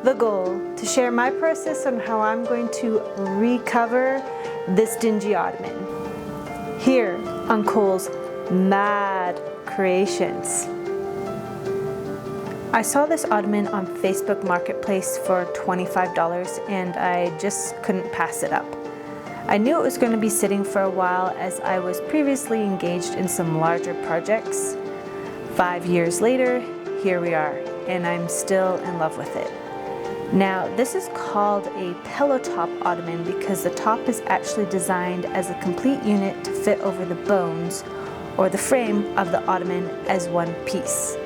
the goal to share my process on how I'm going to recover this dingy ottoman here on Cole's Mad Creations. I saw this ottoman on Facebook Marketplace for $25 and I just couldn't pass it up. I knew it was going to be sitting for a while as I was previously engaged in some larger projects. 5 years later, here we are, and I'm still in love with it. Now, this is called a pillowtop ottoman because the top is actually designed as a complete unit to fit over the bones or the frame of the ottoman as one piece.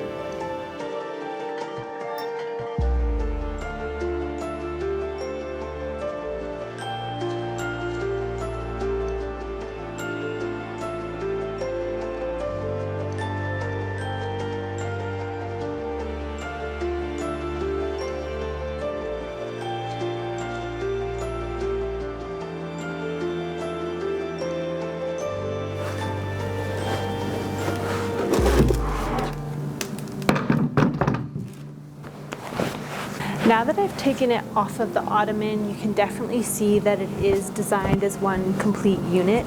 Now that I've taken it off of the ottoman, you can definitely see that it is designed as one complete unit.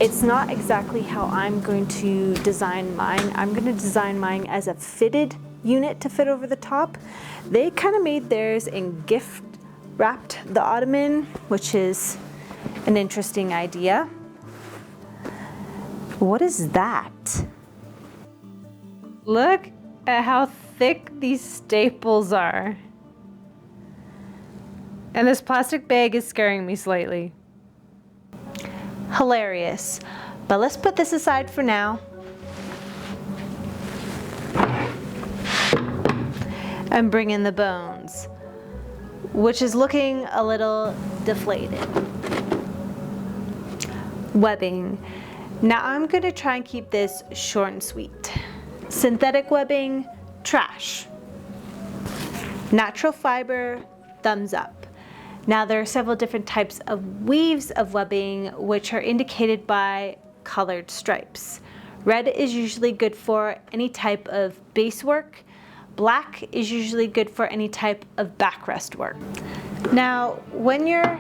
It's not exactly how I'm going to design mine. I'm going to design mine as a fitted unit to fit over the top. They kind of made theirs and gift wrapped the ottoman, which is an interesting idea. What is that? Look at how thick these staples are. And this plastic bag is scaring me slightly. Hilarious. But let's put this aside for now. And bring in the bones, which is looking a little deflated. Webbing. Now I'm going to try and keep this short and sweet. Synthetic webbing, trash. Natural fiber, thumbs up. Now there are several different types of weaves of webbing which are indicated by colored stripes. Red is usually good for any type of base work. Black is usually good for any type of backrest work. Now when you're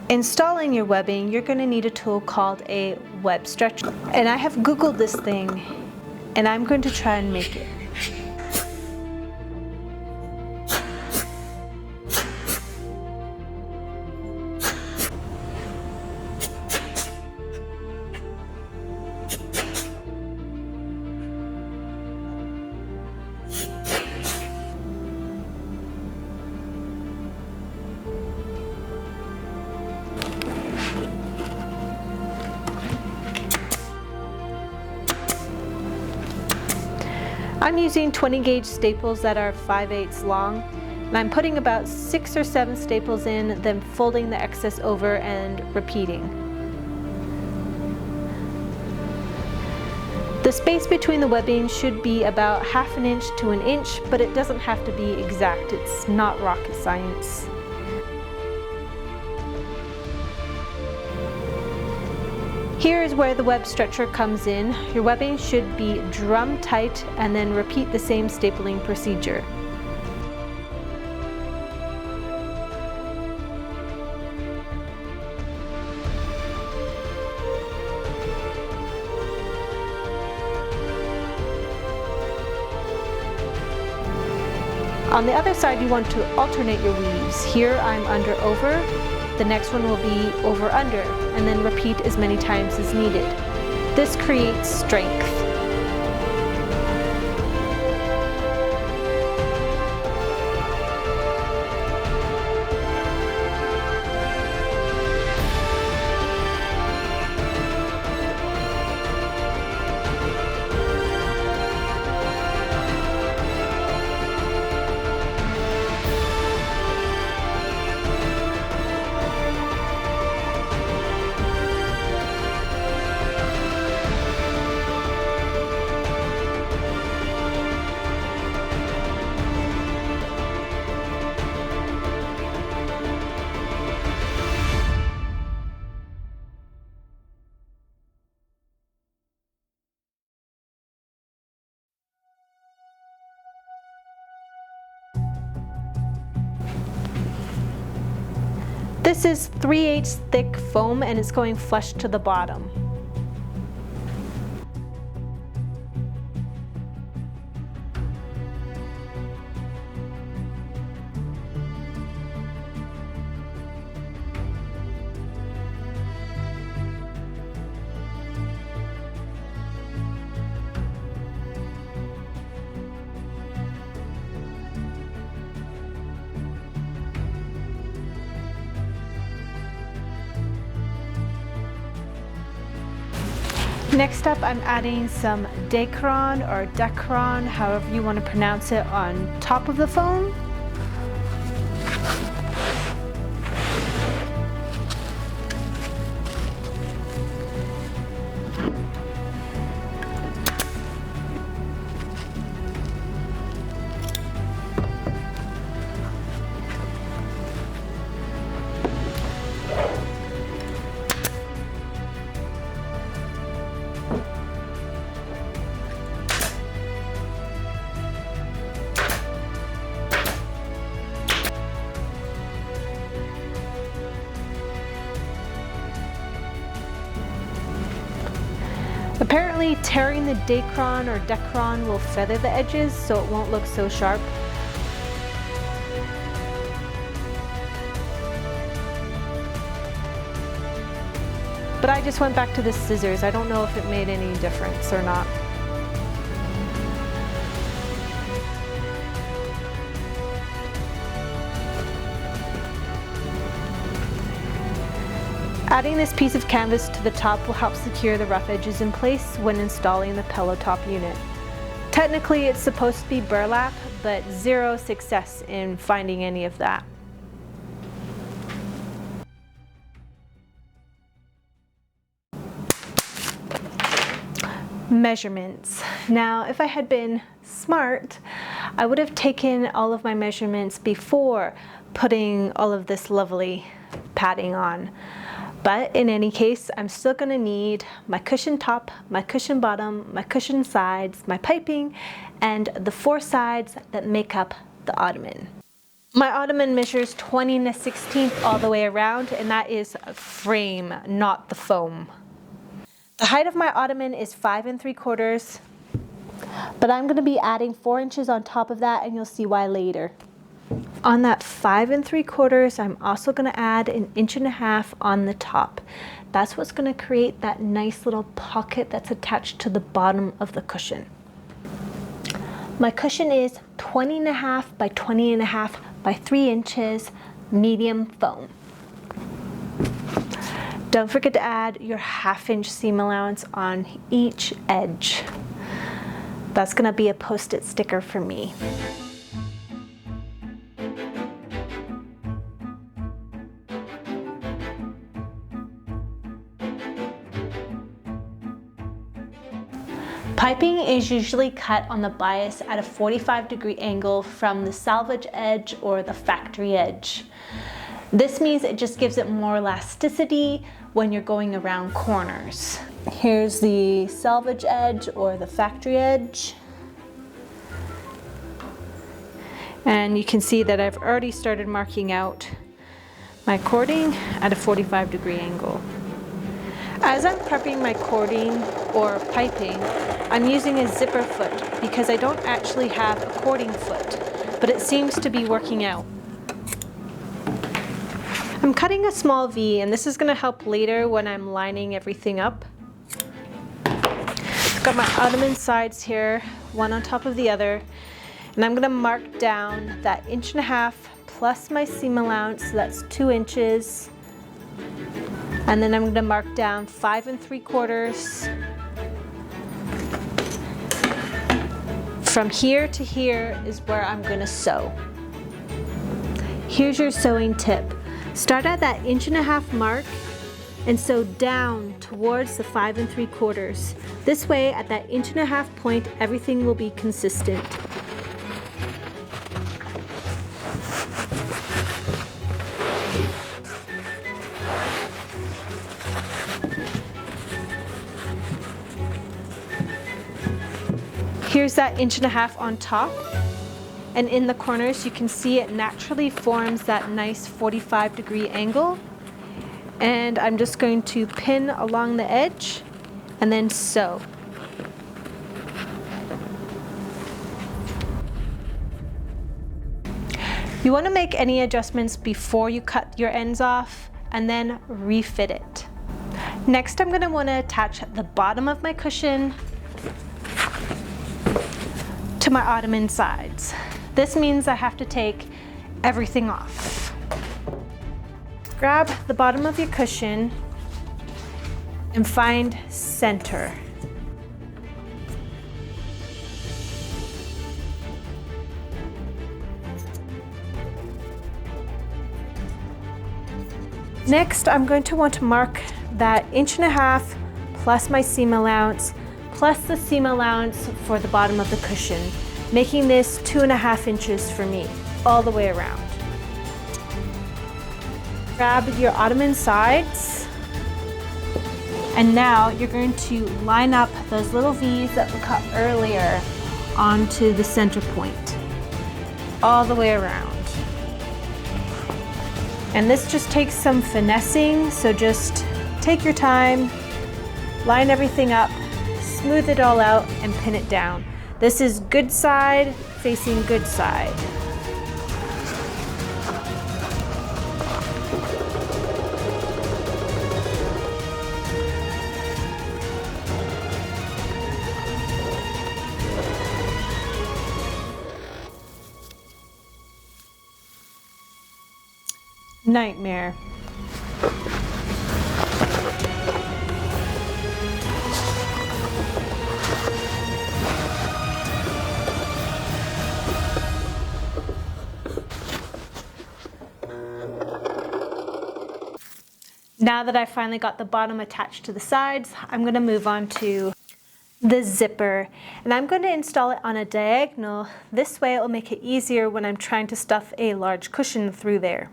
installing your webbing, you're going to need a tool called a web stretcher. And I have Googled this thing and I'm going to try and make it. I'm using 20 gauge staples that are 5/8 long, and I'm putting about 6 or 7 staples in, then folding the excess over and repeating. The space between the webbing should be about 1/2 inch to 1 inch, but it doesn't have to be exact. It's not rocket science. Here is where the web stretcher comes in. Your webbing should be drum tight and then repeat the same stapling procedure. On the other side, you want to alternate your weaves. Here I'm under over. The next one will be over under, and then repeat as many times as needed. This creates strength. This is 3/8 thick foam and it's going flush to the bottom. Next up, I'm adding some Dacron or Dacron, however you want to pronounce it, on top of the foam. Apparently tearing the Dacron or Dacron will feather the edges so it won't look so sharp. But I just went back to the scissors. I don't know if it made any difference or not. Adding this piece of canvas to the top will help secure the rough edges in place when installing the pillow top unit. Technically it's supposed to be burlap, but zero success in finding any of that. Measurements. Now, if I had been smart, I would have taken all of my measurements before putting all of this lovely padding on. But in any case, I'm still going to need my cushion top, my cushion bottom, my cushion sides, my piping, and the 4 sides that make up the ottoman. My ottoman measures 20 1/16 all the way around, and that is frame, not the foam. The height of my ottoman is 5 3/4, but I'm going to be adding 4 inches on top of that, and you'll see why later. On that 5 3/4, I'm also going to add 1.5 inches on the top. That's what's going to create that nice little pocket that's attached to the bottom of the cushion. My cushion is 20.5 by 20.5 by 3 inches medium foam. Don't forget to add your 1/2 inch seam allowance on each edge. That's going to be a post-it sticker for me. Piping is usually cut on the bias at a 45-degree angle from the salvage edge or the factory edge. This means it just gives it more elasticity when you're going around corners. Here's the salvage edge or the factory edge. And you can see that I've already started marking out my cording at a 45-degree angle. As I'm prepping my cording or piping, I'm using a zipper foot because I don't actually have a cording foot, but it seems to be working out. I'm cutting a small V, and this is going to help later when I'm lining everything up. I've got my ottoman sides here, one on top of the other, and I'm going to mark down that 1.5 inches plus my seam allowance, so that's 2 inches. And then I'm going to mark down 5 3/4. From here to here is where I'm going to sew. Here's your sewing tip. Start at that 1.5 inch mark and sew down towards the 5 3/4. This way, at that 1.5 inch point, everything will be consistent. Here's that 1.5 inches on top. and in the corners you can see it naturally forms that nice 45-degree angle. And I'm just going to pin along the edge and then sew. You want to make any adjustments before you cut your ends off and then refit it. Next, I'm going to want to attach the bottom of my cushion to my ottoman sides. This means I have to take everything off. Grab the bottom of your cushion and find center. Next, I'm going to want to mark that 1.5 inches plus my seam allowance, plus the seam allowance for the bottom of the cushion, making this 2.5 inches for me, all the way around. Grab your ottoman sides, and now you're going to line up those little V's that we cut earlier onto the center point, all the way around. And this just takes some finessing, so just take your time, line everything up, smooth it all out, and pin it down. This is good side facing good side. Nightmare. Now that I finally got the bottom attached to the sides, I'm going to move on to the zipper, and I'm going to install it on a diagonal. This way it will make it easier when I'm trying to stuff a large cushion through there.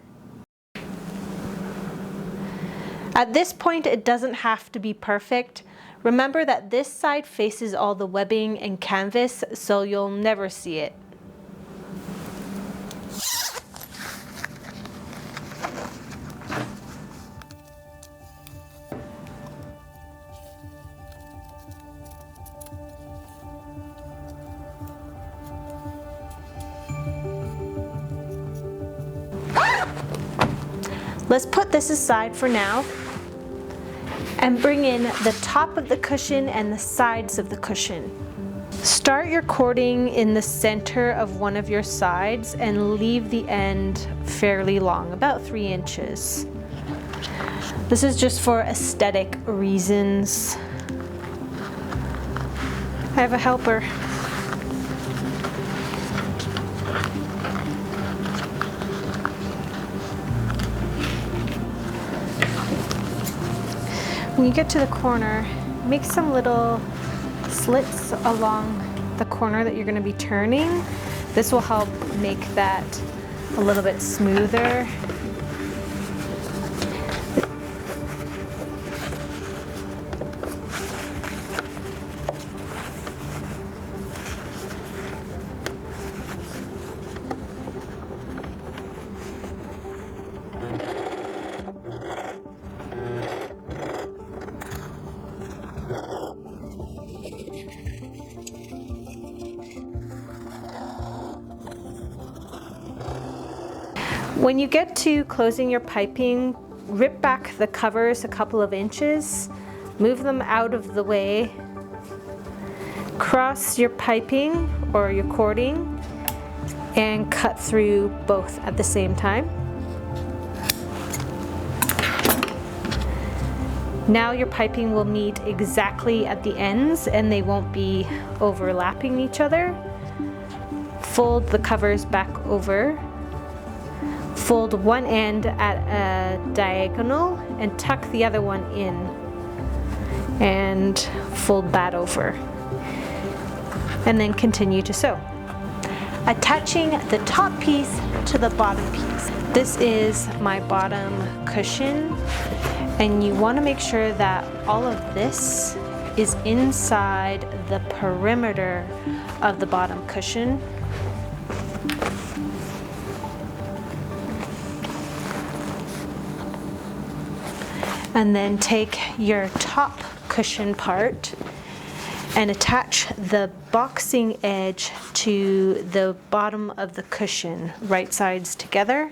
At this point, it doesn't have to be perfect. Remember that this side faces all the webbing and canvas, so you'll never see it. Let's put this aside for now and bring in the top of the cushion and the sides of the cushion. Start your cording in the center of one of your sides and leave the end fairly long, about 3 inches. This is just for aesthetic reasons. I have a helper. When you get to the corner, make some little slits along the corner that you're going to be turning. This will help make that a little bit smoother. When you get to closing your piping, rip back the covers a couple of inches, move them out of the way, cross your piping or your cording, and cut through both at the same time. Now your piping will meet exactly at the ends and they won't be overlapping each other. Fold the covers back over. Fold one end at a diagonal and tuck the other one in and fold that over. And then continue to sew. Attaching the top piece to the bottom piece. This is my bottom cushion, and you want to make sure that all of this is inside the perimeter of the bottom cushion. And then take your top cushion part and attach the boxing edge to the bottom of the cushion, right sides together,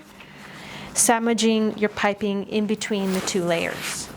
sandwiching your piping in between the two layers.